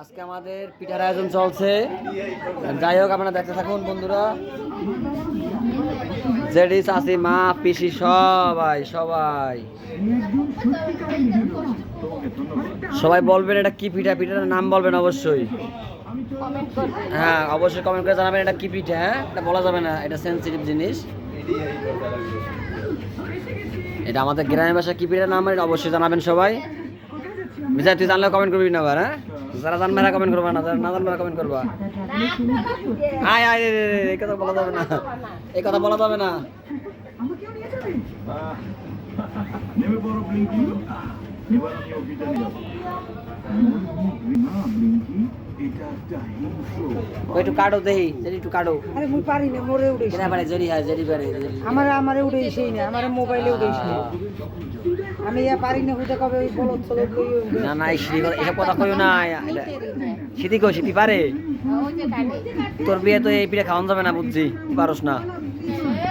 আজকে আমাদের পিঠার আয়োজন চলছে। যাই হোক আপনারা দেখতে থাকুন বন্ধুরা। জেডি চাচি মা পিসি সবাই সবাই সবাই বলবেন এটা কি পিঠা, পিঠাটার নাম বলবেন অবশ্যই। হ্যাঁ অবশ্যই কমেন্ট করে জানাবেন এটা কি পিঠা। হ্যাঁ এটা বলা যাবে না, এটা সেন্সিটিভ জিনিস। এটা আমাদের গ্রামের ভাষা কি পিঠার নাম এটা অবশ্যই জানাবেন সবাই। বিজয় তুই জানলে কমেন্ট করবি না আবার। হ্যাঁ যারা জানবে না কমেন্ট করবা না, যারা না জানবে না কমেন্ট করবা। আয় আয় রে এই কথা বলা যাবে না, এই কথা বলা যাবে না। একটু কাটো দেই, একটু কাটো। আরে মুই পারি না, মোরে উড়াইছ কেনা পারে জেরি হয় জেরি পারে। আমারে উড়াইছই না, আমারে মোবাইলে উড়াইছ না। আমি ইয়া পারি না, হুদা কবে ওই বলদ চলদ লই না না এই সিঁড়ি এসব কথা কইও না। সিঁড়ি কই সিঁড়ি পারে? তোর বিয়ে তো এই পিঠে খাওয়ান যাবে না বুঝছি, পারস না।